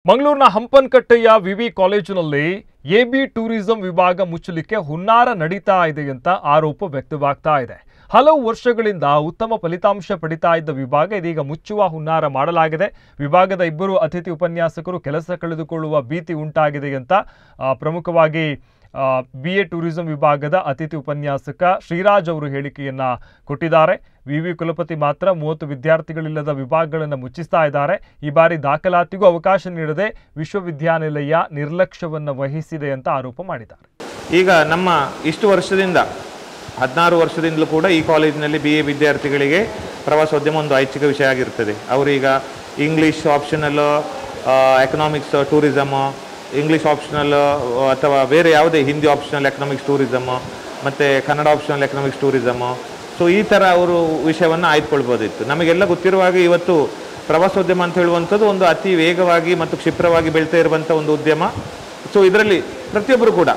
ಮಂಗಳೂರಿನ ಹಂಪನಕಟ್ಟೆಯ ವಿವಿ ಕಾಲೇಜಿನಲ್ಲಿ ಎಬಿ ಟೂರಿಸಂ ವಿಭಾಗ ಮುಚ್ಚಲಿಕ್ಕೆ ಹುನ್ನಾರ ನಡೀತಾ ಇದೆ ಅಂತ ಆರೋಪ ವ್ಯಕ್ತವಾಗ್ತಾ ಇದೆ. ಹಲವು ವರ್ಷಗಳಿಂದ ಉತ್ತಮ ಫಲಿತಾಂಶ ಪಡಿತಾ ಇದ್ದ ವಿಭಾಗ ಇದೀಗ ಮುಚ್ಚುವ ಹುನ್ನಾರ ಮಾಡಲಾಗಿದೆ. ವಿಭಾಗದ ಇಬ್ಬರು ಅತಿಥಿ ಉಪನ್ಯಾಸಕರು ಕೆಲಸ ಕಳೆದುಕೊಳ್ಳುವ ಭೀತಿ ಉಂಟಾಗಿದೆ ಅಂತ ಪ್ರಮುಖವಾಗಿ ಬಿಎ ಟೂರಿಸಂ ವಿಭಾಗದ ಅತಿಥಿ ಉಪನ್ಯಾಸಕ ಶ್ರೀರಾಜ್ ಅವರು ಹೇಳಿಕೆಯನ್ನ ಕೊಟ್ಟಿದ್ದಾರೆ. ವಿವಿ ಕುಲಪತಿ ಮಾತ್ರ 30 ವಿದ್ಯಾರ್ಥಿಗಳಿಲ್ಲದ ವಿಭಾಗಗಳನ್ನು ಮುಚ್ಚಿಸ್ತಾ ಇದ್ದಾರೆ. ಈ ಬಾರಿ ದಾಖಲಾತಿಗೂ ಅವಕಾಶ ನೀಡದೆ ವಿಶ್ವವಿದ್ಯಾನಿಲಯ ನಿರ್ಲಕ್ಷ್ಯವನ್ನು ವಹಿಸಿದೆ ಅಂತ ಆರೋಪ ಮಾಡಿದ್ದಾರೆ. ಈಗ ನಮ್ಮ ಇಷ್ಟು ವರ್ಷದಿಂದ 16 ವರ್ಷದಿಂದಲೂ ಕೂಡ ಈ ಕಾಲೇಜಿನಲ್ಲಿ BA ವಿದ್ಯಾರ್ಥಿಗಳಿಗೆ ಪ್ರವಾಸೋದ್ಯಮ ಒಂದು ಐಚ್ಛಿಕ ವಿಷಯ ಆಗಿರ್ತದೆ. ಅವರೀಗ English optional, economics tourism, English optional ಅಥವಾ ಬೇರೆ ಯಾವುದೇ ಹಿಂದಿ ಆಪ್ಷನಲ್ ಎಕನಾಮಿಕ್ಸ್ ಟೂರಿಸಮ್ ಮತ್ತು Kannada optional economics tourism, so ಈ ಥರ ಅವರು ವಿಷಯವನ್ನು ಆಯ್ದುಕೊಳ್ಬೋದಿತ್ತು. ನಮಗೆಲ್ಲ ಗೊತ್ತಿರುವಾಗ ಇವತ್ತು ಪ್ರವಾಸೋದ್ಯಮ ಅಂತ ಹೇಳುವಂಥದ್ದು ಒಂದು ಅತಿ ವೇಗವಾಗಿ ಮತ್ತು ಕ್ಷಿಪ್ರವಾಗಿ ಬೆಳೀತಾ ಇರುವಂಥ ಒಂದು ಉದ್ಯಮ. ಸೊ ಇದರಲ್ಲಿ ಪ್ರತಿಯೊಬ್ಬರು ಕೂಡ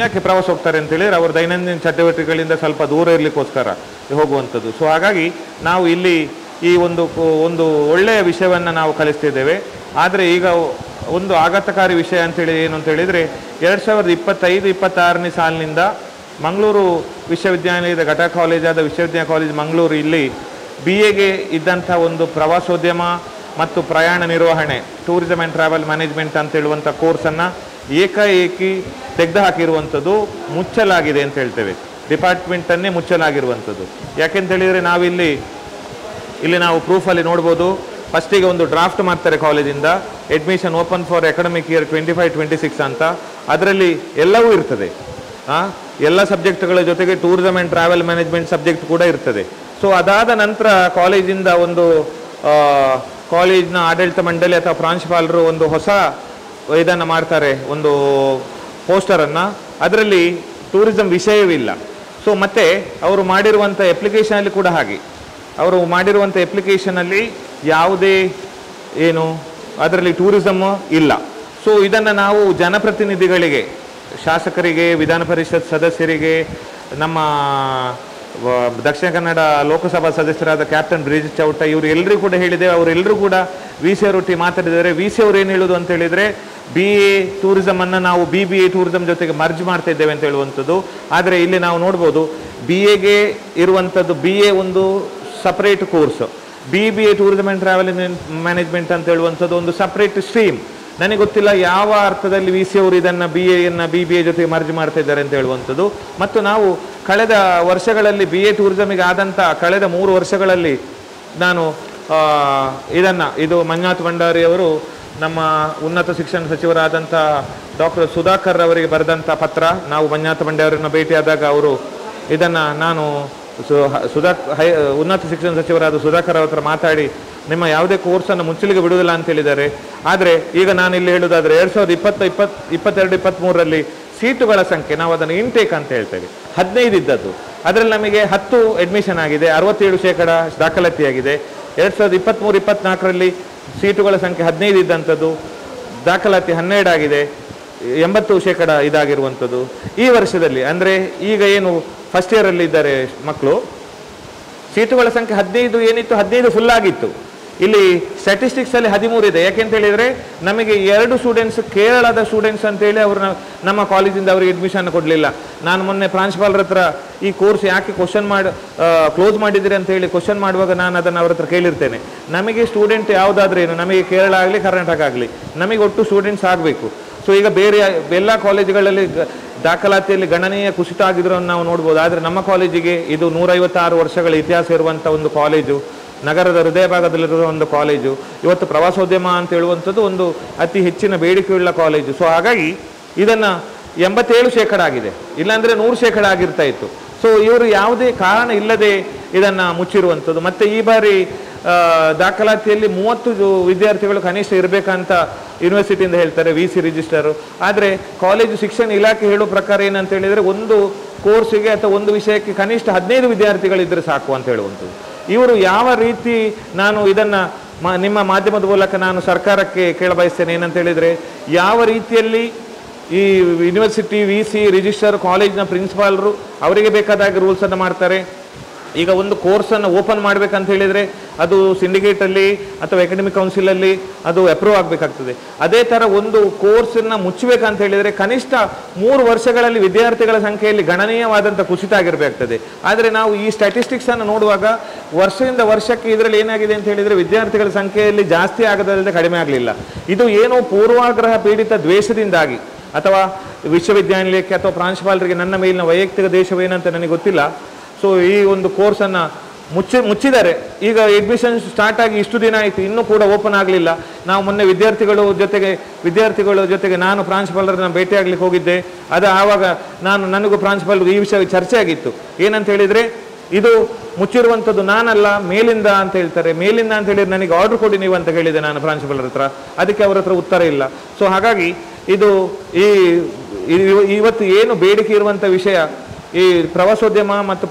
ಯಾಕೆ ಪ್ರವಾಸ ಹೋಗ್ತಾರೆ ಅಂತೇಳಿದರೆ ಅವರ ದೈನಂದಿನ ಚಟುವಟಿಕೆಗಳಿಂದ ಸ್ವಲ್ಪ ದೂರ ಇರಲಿಕ್ಕೋಸ್ಕರ ಹೋಗುವಂಥದ್ದು. ಸೊ ಹಾಗಾಗಿ ನಾವು ಇಲ್ಲಿ ಈ ಒಂದು ಒಳ್ಳೆಯ ವಿಷಯವನ್ನು ನಾವು ಕಲಿಸ್ತಿದ್ದೇವೆ. ಆದರೆ ಈಗ ಒಂದು ಆಘಾತಕಾರಿ ವಿಷಯ ಅಂತೇಳಿ ಏನು ಅಂತ ಹೇಳಿದರೆ 2025-26ನೇ ಸಾಲಿನಿಂದ ಮಂಗಳೂರು ವಿಶ್ವವಿದ್ಯಾನಿಲಯದ ಘಟಕ ಕಾಲೇಜಾದ ವಿಶ್ವವಿದ್ಯಾಲಯ ಕಾಲೇಜ್ ಮಂಗಳೂರು ಇಲ್ಲಿ BAಗೆ ಇದ್ದಂಥ ಒಂದು ಪ್ರವಾಸೋದ್ಯಮ ಮತ್ತು ಪ್ರಯಾಣ ನಿರ್ವಹಣೆ ಟೂರಿಸಮ್ ಆ್ಯಂಡ್ ಟ್ರಾವೆಲ್ ಮ್ಯಾನೇಜ್ಮೆಂಟ್ ಅಂತ ಹೇಳುವಂಥ ಕೋರ್ಸನ್ನು ಏಕಾಏಕಿ ತೆಗೆದು ಹಾಕಿರುವಂಥದ್ದು, ಮುಚ್ಚಲಾಗಿದೆ ಅಂತ ಹೇಳ್ತೇವೆ. ಡಿಪಾರ್ಟ್ಮೆಂಟನ್ನೇ ಮುಚ್ಚಲಾಗಿರುವಂಥದ್ದು. ಯಾಕೆಂತೇಳಿದರೆ ನಾವಿಲ್ಲಿ ನಾವು ಪ್ರೂಫಲ್ಲಿ ನೋಡ್ಬೋದು. ಫಸ್ಟಿಗೆ ಒಂದು ಡ್ರಾಫ್ಟ್ ಮಾಡ್ತಾರೆ ಕಾಲೇಜಿಂದ, admission open for academic year 25-26 ಅಂತ. ಅದರಲ್ಲಿ ಎಲ್ಲವೂ ಇರ್ತದೆ, ಎಲ್ಲ ಸಬ್ಜೆಕ್ಟ್ಗಳ ಜೊತೆಗೆ tourism and travel management subject ಕೂಡ ಇರ್ತದೆ. ಸೊ ಅದಾದ ನಂತರ ಕಾಲೇಜಿಂದ ಒಂದು ಕಾಲೇಜಿನ ಆಡಳಿತ ಮಂಡಳಿ ಅಥವಾ ಪ್ರಾಂಶುಪಾಲರು ಒಂದು ಹೊಸ ಇದನ್ನು ಮಾಡ್ತಾರೆ, ಒಂದು ಪೋಸ್ಟರನ್ನು. ಅದರಲ್ಲಿ ಟೂರಿಸಂ ವಿಷಯವಿಲ್ಲ. ಸೊ ಮತ್ತು ಅವರು ಮಾಡಿರುವಂಥ ಅಪ್ಲಿಕೇಶನಲ್ಲಿ ಕೂಡ ಹಾಗೆ ಅವರು ಮಾಡಿರುವಂಥ ಅಪ್ಲಿಕೇಶನಲ್ಲಿ ಯಾವುದೇ ಅದರಲ್ಲಿ ಟೂರಿಸಮ್ಮು ಇಲ್ಲ. ಸೊ ಇದನ್ನು ನಾವು ಜನಪ್ರತಿನಿಧಿಗಳಿಗೆ, ಶಾಸಕರಿಗೆ, ವಿಧಾನ ಪರಿಷತ್ ಸದಸ್ಯರಿಗೆ, ನಮ್ಮ ದಕ್ಷಿಣ ಕನ್ನಡ ಲೋಕಸಭಾ ಸದಸ್ಯರಾದ ಕ್ಯಾಪ್ಟನ್ ಬ್ರಿಜ್ ಚೌಟ ಇವರು ಎಲ್ಲರಿಗೂ ಕೂಡ ಹೇಳಿದ್ದೇವೆ. ಅವರೆಲ್ಲರೂ ಕೂಡ VC ಅವರೊಟ್ಟಿಗೆ ಮಾತಾಡಿದ್ದಾರೆ. VC ಅವರು ಏನು ಹೇಳೋದು ಅಂತ ಹೇಳಿದರೆ BA ಟೂರಿಸಮನ್ನು ನಾವು BBA ಟೂರಿಸಮ್ ಜೊತೆಗೆ ಮರ್ಜ್ ಮಾಡ್ತಾ ಇದ್ದೇವೆ ಅಂತ ಹೇಳುವಂಥದ್ದು. ಆದರೆ ಇಲ್ಲಿ ನಾವು ನೋಡ್ಬೋದು BAಗೆ ಇರುವಂಥದ್ದು BA ಒಂದು separate course, BBA tourism and travel management ಅಂತ ಹೇಳುವಂಥದ್ದು ಒಂದು ಸಪ್ರೇಟ್ ಸ್ಟ್ರೀಮ್. ನನಗೆ ಗೊತ್ತಿಲ್ಲ ಯಾವ ಅರ್ಥದಲ್ಲಿ VC ಅವರು ಇದನ್ನು BAಯನ್ನು BBA ಜೊತೆಗೆ ಮರ್ಜ್ ಮಾಡ್ತಾ ಇದ್ದಾರೆ ಅಂತ ಹೇಳುವಂಥದ್ದು. ಮತ್ತು ನಾವು ಕಳೆದ ವರ್ಷಗಳಲ್ಲಿ BA ಟೂರಿಸಮಿಗೆ ಆದಂಥ ಕಳೆದ 3 ವರ್ಷಗಳಲ್ಲಿ ನಾನು ಇದು ಮಂಜುನಾಥ್ ಭಂಡಾರಿ ಅವರು ನಮ್ಮ ಉನ್ನತ ಶಿಕ್ಷಣ ಸಚಿವರಾದಂಥ ಡಾಕ್ಟರ್ ಸುಧಾಕರ್ ಅವರಿಗೆ ಬರೆದಂಥ ಪತ್ರ. ನಾವು ಮಂಜುನಾಥ್ ಭಂಡಾರಿಯನ್ನು ಭೇಟಿಯಾದಾಗ ಅವರು ಇದನ್ನು ನಾನು ಉನ್ನತ ಶಿಕ್ಷಣ ಸಚಿವರಾದ ಸುಧಾಕರ್ ಅವ್ರ ಹತ್ರ ಮಾತಾಡಿ ನಿಮ್ಮ ಯಾವುದೇ ಕೋರ್ಸನ್ನು ಮುಚ್ಚಲಿಗೆ ಬಿಡುವುದಿಲ್ಲ ಅಂತ ಹೇಳಿದ್ದಾರೆ. ಆದರೆ ಈಗ ನಾನು ಇಲ್ಲಿ ಹೇಳೋದಾದರೆ 2022-23ರಲ್ಲಿ ಸೀಟುಗಳ ಸಂಖ್ಯೆ, ನಾವು ಅದನ್ನು ಇಂಟೇಕ್ ಅಂತ ಹೇಳ್ತೇವೆ, 15 ಇದ್ದದ್ದು. ಅದರಲ್ಲಿ ನಮಗೆ 10 ಅಡ್ಮಿಷನ್ ಆಗಿದೆ, 67% ದಾಖಲಾತಿಯಾಗಿದೆ. 2023-24ರಲ್ಲಿ ಸೀಟುಗಳ ಸಂಖ್ಯೆ 15 ಇದ್ದಂಥದ್ದು, ದಾಖಲಾತಿ 12 ಆಗಿದೆ, 80% ಇದಾಗಿರುವಂಥದ್ದು. ಈ ವರ್ಷದಲ್ಲಿ ಅಂದರೆ ಈಗ ಏನು ಫಸ್ಟ್ ಇಯರಲ್ಲಿ ಇದ್ದಾರೆ ಮಕ್ಕಳು, ಸೀಟುಗಳ ಸಂಖ್ಯೆ 15 ಏನಿತ್ತು 15 ಫುಲ್ ಆಗಿತ್ತು. ಇಲ್ಲಿ ಸ್ಟ್ಯಾಟಿಸ್ಟಿಕ್ಸಲ್ಲಿ 13 ಇದೆ. ಯಾಕೆಂತೇಳಿದರೆ ನಮಗೆ 2 ಸ್ಟೂಡೆಂಟ್ಸ್ ಕೇರಳದ ಸ್ಟೂಡೆಂಟ್ಸ್ ಅಂತೇಳಿ ಅವ್ರನ್ನ ನಮ್ಮ ಕಾಲೇಜಿಂದ ಅವರಿಗೆ ಅಡ್ಮಿಷನ್ ಕೊಡಲಿಲ್ಲ. ನಾನು ಮೊನ್ನೆ ಪ್ರಾಂಶುಪಾಲರ ಹತ್ರ ಈ ಕೋರ್ಸ್ ಯಾಕೆ ಕ್ಲೋಸ್ ಮಾಡಿದ್ದೀರಿ ಅಂತ ಹೇಳಿ ಕ್ವಶನ್ ಮಾಡುವಾಗ ನಾನು ಅದನ್ನು ಅವ್ರ ಹತ್ರ ಕೇಳಿರ್ತೇನೆ. ನಮಗೆ ಸ್ಟೂಡೆಂಟ್ ಯಾವುದಾದ್ರೂ ಏನು, ನಮಗೆ ಕೇರಳ ಆಗಲಿ ಕರ್ನಾಟಕ ಆಗಲಿ, ನಮಗೆ ಒಟ್ಟು ಸ್ಟೂಡೆಂಟ್ಸ್ ಆಗಬೇಕು. ಸೊ ಈಗ ಬೇರೆ ಎಲ್ಲ ಕಾಲೇಜುಗಳಲ್ಲಿ ದಾಖಲಾತಿಯಲ್ಲಿ ಗಣನೀಯ ಕುಸಿತ ಆಗಿದ್ರನ್ನು ನಾವು ನೋಡ್ಬೋದು. ಆದರೆ ನಮ್ಮ ಕಾಲೇಜಿಗೆ ಇದು 156 ವರ್ಷಗಳ ಇತಿಹಾಸ ಇರುವಂಥ ಒಂದು ಕಾಲೇಜು, ನಗರದ ಹೃದಯ ಭಾಗದಲ್ಲಿರುವ ಒಂದು ಕಾಲೇಜು. ಇವತ್ತು ಪ್ರವಾಸೋದ್ಯಮ ಅಂತ ಹೇಳುವಂಥದ್ದು ಒಂದು ಅತಿ ಹೆಚ್ಚಿನ ಬೇಡಿಕೆಯುಳ್ಳ ಕಾಲೇಜು. ಸೊ ಹಾಗಾಗಿ ಇದನ್ನು 87% ಆಗಿದೆ, ಇಲ್ಲಾಂದರೆ 100% ಆಗಿರ್ತಾ ಇತ್ತು. ಸೊ ಇವರು ಯಾವುದೇ ಕಾರಣ ಇಲ್ಲದೆ ಇದನ್ನು ಮುಚ್ಚಿರುವಂಥದ್ದು. ಮತ್ತು ಈ ಬಾರಿ ದಾಖಲಾತಿಯಲ್ಲಿ 30 ವಿದ್ಯಾರ್ಥಿಗಳು ಕನಿಷ್ಠ ಇರಬೇಕಂತ ಯೂನಿವರ್ಸಿಟಿಯಿಂದ ಹೇಳ್ತಾರೆ, VC ರಿಜಿಸ್ಟರು. ಆದರೆ ಕಾಲೇಜು ಶಿಕ್ಷಣ ಇಲಾಖೆ ಹೇಳೋ ಪ್ರಕಾರ ಏನಂತ ಹೇಳಿದರೆ ಒಂದು ಕೋರ್ಸಿಗೆ ಅಥವಾ ಒಂದು ವಿಷಯಕ್ಕೆ ಕನಿಷ್ಠ 15 ವಿದ್ಯಾರ್ಥಿಗಳಿದ್ದರೆ ಸಾಕು ಅಂತ ಹೇಳುವಂಥದ್ದು. ಇವರು ಯಾವ ರೀತಿ, ನಾನು ಇದನ್ನು ನಿಮ್ಮ ಮಾಧ್ಯಮದ ಮೂಲಕ ನಾನು ಸರ್ಕಾರಕ್ಕೆ ಕೇಳಬಯಸ್ತೇನೆ ಏನಂತ ಹೇಳಿದರೆ, ಯಾವ ರೀತಿಯಲ್ಲಿ ಈ ಯೂನಿವರ್ಸಿಟಿ VC ರಿಜಿಸ್ಟರ್ ಕಾಲೇಜಿನ ಪ್ರಿನ್ಸಿಪಾಲರು ಅವರಿಗೆ ಬೇಕಾದಾಗ ರೂಲ್ಸನ್ನು ಮಾಡ್ತಾರೆ, ಈಗ ಒಂದು ಕೋರ್ಸನ್ನು ಓಪನ್ ಮಾಡಬೇಕಂತ ಹೇಳಿದರೆ ಅದು ಸಿಂಡಿಕೇಟಲ್ಲಿ ಅಥವಾ ಅಕಾಡೆಮಿಕ್ ಕೌನ್ಸಿಲಲ್ಲಿ ಅದು ಅಪ್ರೂವ್ ಆಗಬೇಕಾಗ್ತದೆ. ಅದೇ ಥರ ಒಂದು ಕೋರ್ಸನ್ನು ಮುಚ್ಚಬೇಕಂತ ಹೇಳಿದರೆ ಕನಿಷ್ಠ 3 ವರ್ಷಗಳಲ್ಲಿ ವಿದ್ಯಾರ್ಥಿಗಳ ಸಂಖ್ಯೆಯಲ್ಲಿ ಗಣನೀಯವಾದಂಥ ಕುಸಿತ ಆಗಿರಬೇಕಾಗ್ತದೆ. ಆದರೆ ನಾವು ಈ ಸ್ಟ್ಯಾಟಿಸ್ಟಿಕ್ಸನ್ನು ನೋಡುವಾಗ ವರ್ಷದಿಂದ ವರ್ಷಕ್ಕೆ ಇದರಲ್ಲಿ ಏನಾಗಿದೆ ಅಂತ ಹೇಳಿದರೆ ವಿದ್ಯಾರ್ಥಿಗಳ ಸಂಖ್ಯೆಯಲ್ಲಿ ಜಾಸ್ತಿ ಆಗದಲ್ಲದೆ ಕಡಿಮೆ ಆಗಲಿಲ್ಲ. ಇದು ಏನೋ ಪೂರ್ವಾಗ್ರಹ ಪೀಡಿತ ದ್ವೇಷದಿಂದಾಗಿ ಅಥವಾ ವಿಶ್ವವಿದ್ಯಾನಿಲಯಕ್ಕೆ ಅಥವಾ ಪ್ರಾಂಶುಪಾಲರಿಗೆ ನನ್ನ ಮೇಲಿನ ವೈಯಕ್ತಿಕ ದೇಶವೇನಂತ ನನಗೆ ಗೊತ್ತಿಲ್ಲ. ಸೊ ಈ ಒಂದು ಕೋರ್ಸನ್ನು ಮುಚ್ಚಿದ್ದಾರೆ. ಈಗ ಅಡ್ಮಿಷನ್ ಸ್ಟಾರ್ಟ್ ಆಗಿ ಇಷ್ಟು ದಿನ ಆಯಿತು, ಇನ್ನೂ ಕೂಡ ಓಪನ್ ಆಗಲಿಲ್ಲ. ನಾವು ಮೊನ್ನೆ ವಿದ್ಯಾರ್ಥಿಗಳ ಜೊತೆಗೆ ನಾನು ಪ್ರಾಂಶುಪಾಲರನ್ನ ಭೇಟಿಯಾಗಲಿಕ್ಕೆ ಹೋಗಿದ್ದೆ. ಆವಾಗ ನನಗೂ ಪ್ರಾಂಶುಪಾಲರು ಈ ವಿಷಯ ಚರ್ಚೆ ಆಗಿತ್ತು. ಏನಂತ ಹೇಳಿದರೆ, ಇದು ಮುಚ್ಚಿರುವಂಥದ್ದು ನಾನಲ್ಲ, ಮೇಲಿಂದ ಅಂತ ಹೇಳ್ತಾರೆ. ಮೇಲಿಂದ ಅಂತ ಹೇಳಿದ್ರೆ ನನಗೆ ಆರ್ಡರ್ ಕೊಡಿ ನೀವು ಅಂತ ಹೇಳಿದೆ ನಾನು ಪ್ರಾಂಶುಪಾಲರ ಹತ್ರ. ಅದಕ್ಕೆ ಅವರ ಹತ್ರ ಉತ್ತರ ಇಲ್ಲ. ಸೊ ಹಾಗಾಗಿ ಇದು ಇವತ್ತು ಏನು ಬೇಡಿಕೆ ಇರುವಂಥ ವಿಷಯ, ಈ ಪ್ರವಾಸೋದ್ಯಮ ಮತ್ತು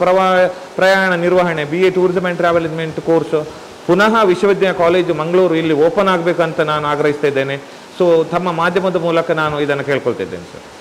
ಪ್ರಯಾಣ ನಿರ್ವಹಣೆ BA tourism and travel management course ಪುನಃ ವಿಶ್ವವಿದ್ಯಾಲಯ ಕಾಲೇಜು ಮಂಗಳೂರು ಇಲ್ಲಿ ಓಪನ್ ಆಗಬೇಕಂತ ನಾನು ಆಗ್ರಹಿಸ್ತಾ ಇದ್ದೇನೆ. ಸೊ ತಮ್ಮ ಮಾಧ್ಯಮದ ಮೂಲಕ ನಾನು ಇದನ್ನು ಕೇಳ್ಕೊಳ್ತಿದ್ದೇನೆ ಸರ್.